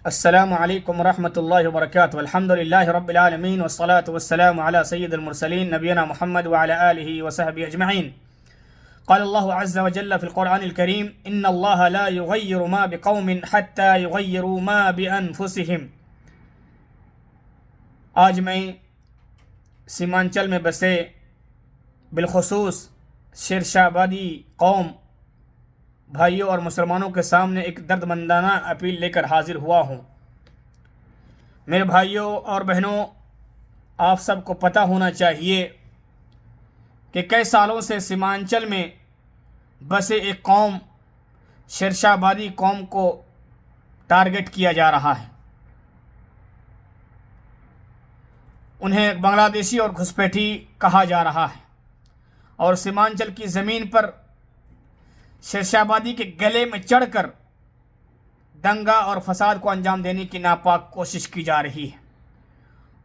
السلام علیکم ورحمۃ اللہ وبرکاتہ الحمد للہ رب العالمین والصلاة والسلام علی سید المرسلین نبینا محمد وعلی آلہ وصحبہ اجمعین. قال اللہ عز وجل فی القرآن الکریم ان اللہ لا یغیر ما بقوم حتی یغیروا ما بانفسہم. آج میں سیمانچل میں بسے بالخصوص شیرشاہ آبادی قوم بھائیوں اور مسلمانوں کے سامنے ایک درد مندانہ اپیل لے کر حاضر ہوا ہوں. میرے بھائیوں اور بہنوں، آپ سب کو پتہ ہونا چاہیے کہ کئی سالوں سے سیمانچل میں بسے ایک قوم شیرشاہ آبادی قوم کو ٹارگٹ کیا جا رہا ہے. انہیں بنگلہ دیشی اور گھسپیٹھی کہا جا رہا ہے اور سیمانچل کی زمین پر شیرشاہ آبادی کے گلے میں چڑھ کر دنگا اور فساد کو انجام دینے کی ناپاک کوشش کی جا رہی ہے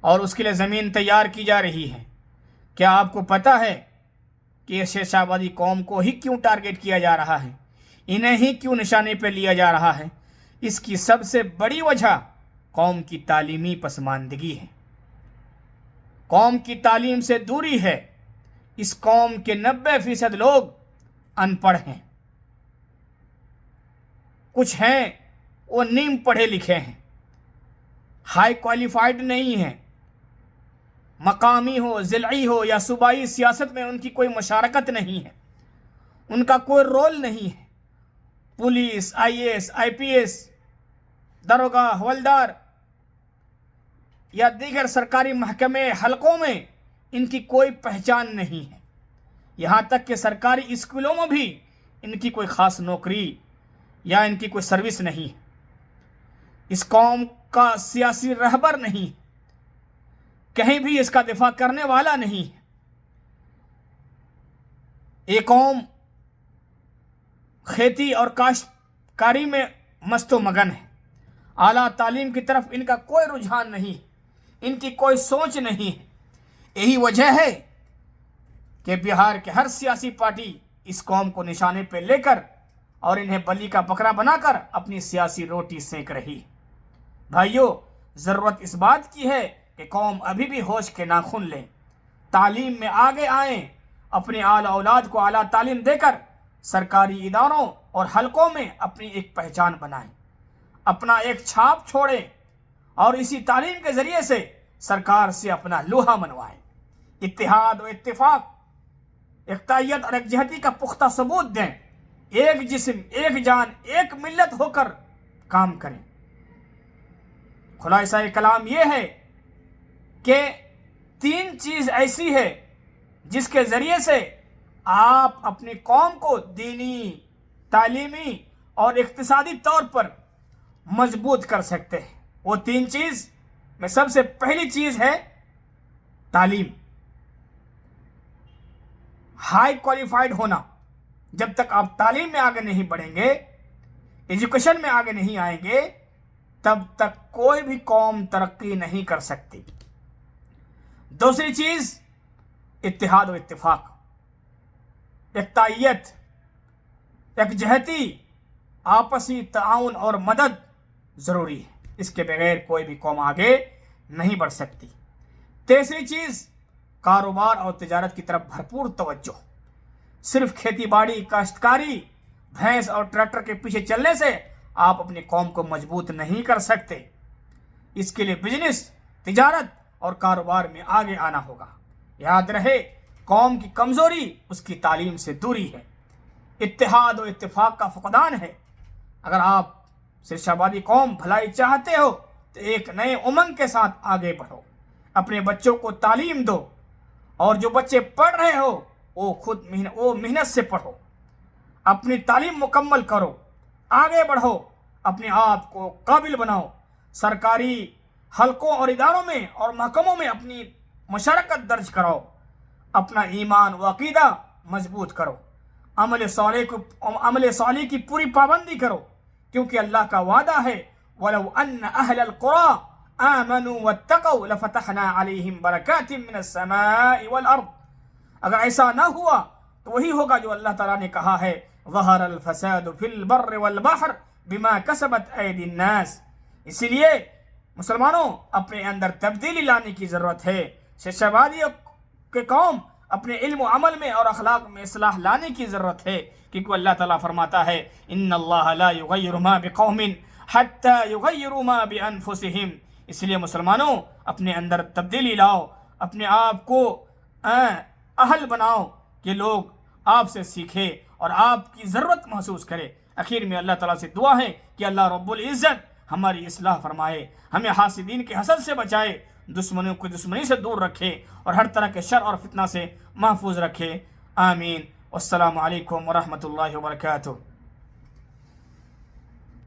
اور اس کے لیے زمین تیار کی جا رہی ہے. کیا آپ کو پتہ ہے کہ یہ شیرشاہ آبادی قوم کو ہی کیوں ٹارگٹ کیا جا رہا ہے، انہیں ہی کیوں نشانے پہ لیا جا رہا ہے؟ اس کی سب سے بڑی وجہ قوم کی تعلیمی پسماندگی ہے، قوم کی تعلیم سے دوری ہے. اس قوم کے 90% لوگ ان پڑھ ہیں، کچھ ہیں وہ نیم پڑھے لکھے ہیں، ہائی کوالیفائڈ نہیں ہیں، مقامی ہو ضلعی ہو یا صوبائی سیاست میں ان کی کوئی مشارکت نہیں ہے، ان کا کوئی رول نہیں ہے. پولیس، IAS IPS، داروغہ، حوالدار یا دیگر سرکاری محکمے حلقوں میں ان کی کوئی پہچان نہیں ہے. یہاں تک کہ سرکاری اسکولوں میں بھی ان کی کوئی خاص نوکری یا ان کی کوئی سروس نہیں ہے. اس قوم کا سیاسی رہبر نہیں، کہیں بھی اس کا دفاع کرنے والا نہیں. یہ قوم کھیتی اور کاشتکاری میں مست و مگن ہے. اعلیٰ تعلیم کی طرف ان کا کوئی رجحان نہیں، ان کی کوئی سوچ نہیں ہے. یہی وجہ ہے کہ بہار کے ہر سیاسی پارٹی اس قوم کو نشانے پہ لے کر اور انہیں بلی کا بکرا بنا کر اپنی سیاسی روٹی سینک رہی. بھائیو، ضرورت اس بات کی ہے کہ قوم ابھی بھی ہوش کے ناخن لیں، تعلیم میں آگے آئیں، اپنے اولاد کو اعلیٰ تعلیم دے کر سرکاری اداروں اور حلقوں میں اپنی ایک پہچان بنائیں، اپنا ایک چھاپ چھوڑیں اور اسی تعلیم کے ذریعے سے سرکار سے اپنا لوہا منوائیں. اتحاد و اتفاق، یکتائیت اور یکجہتی کا پختہ ثبوت دیں. ایک جسم، ایک جان، ایک ملت ہو کر کام کریں. خلاصہ کلام یہ ہے کہ 3 چیز ایسی ہے جس کے ذریعے سے آپ اپنی قوم کو دینی، تعلیمی اور اقتصادی طور پر مضبوط کر سکتے ہیں. وہ 3 چیز میں سب سے پہلی چیز ہے تعلیم. ہائی کوالیفائڈ ہونا. جب تک آپ تعلیم میں آگے نہیں بڑھیں گے، ایجوکیشن میں آگے نہیں آئیں گے، تب تک کوئی بھی قوم ترقی نہیں کر سکتی. دوسری چیز اتحاد و اتفاق، یکتائیت، یکجہتی، آپسی تعاون اور مدد ضروری ہے. اس کے بغیر کوئی بھی قوم آگے نہیں بڑھ سکتی. تیسری چیز کاروبار اور تجارت کی طرف بھرپور توجہ. صرف کھیتی باڑی، کاشتکاری، بھینس اور ٹریکٹر کے پیچھے چلنے سے آپ اپنی قوم کو مضبوط نہیں کر سکتے. اس کے لیے بزنس، تجارت اور کاروبار میں آگے آنا ہوگا. یاد رہے، قوم کی کمزوری اس کی تعلیم سے دوری ہے، اتحاد و اتفاق کا فقدان ہے. اگر آپ شیرشاہ آبادی قوم بھلائی چاہتے ہو تو ایک نئے امنگ کے ساتھ آگے بڑھو. اپنے بچوں کو تعلیم دو، اور جو بچے پڑھ رہے ہو وہ محنت سے پڑھو، اپنی تعلیم مکمل کرو، آگے بڑھو، اپنے آپ کو قابل بناؤ. سرکاری حلقوں اور اداروں میں اور محکموں میں اپنی مشارکت درج کراؤ. اپنا ایمان و عقیدہ مضبوط کرو. عمل صالح کی پوری پابندی کرو، کیونکہ اللہ کا وعدہ ہے وَلَوْ أَنَّ أَهْلَ الْقُرَىٰ آمَنُوا وَاتَّقَوْا لَفَتَحْنَا عَلَيْهِمْ بَرَكَاتٍ مِّنَ السَّمَاءِ وَالْأَرْضِ. اگر ایسا نہ ہوا تو وہی ہوگا جو اللہ تعالیٰ نے کہا ہے ظَهَرَ الْفَسَادُ فِي الْبَرِّ وَالْبَحْرِ بِمَا كَسَبَتْ أَيْدِي النَّاسِ. اسی لیے مسلمانوں اپنے اندر تبدیلی لانے کی ضرورت ہے. شہبازی کے قوم اپنے علم و عمل میں اور اخلاق میں اصلاح لانے کی ضرورت ہے، کیونکہ اللہ تعالیٰ فرماتا ہے ان اللہ لا یغیر ما بقوم حتی یغیروا ما بانفسہم. اس لیے مسلمانوں اپنے اندر تبدیلی لاؤ، اپنے آپ کو اہل بناؤ کہ لوگ آپ سے سیکھے اور آپ کی ضرورت محسوس کرے. اخیر میں اللہ تعالیٰ سے دعا ہے کہ اللہ رب العزت ہماری اصلاح فرمائے، ہمیں حاسدین کے حسد سے بچائے، دشمنوں کو دشمنی سے دور رکھے اور ہر طرح کے شر اور فتنہ سے محفوظ رکھے. آمین. والسلام علیکم ورحمۃ اللہ وبرکاتہ.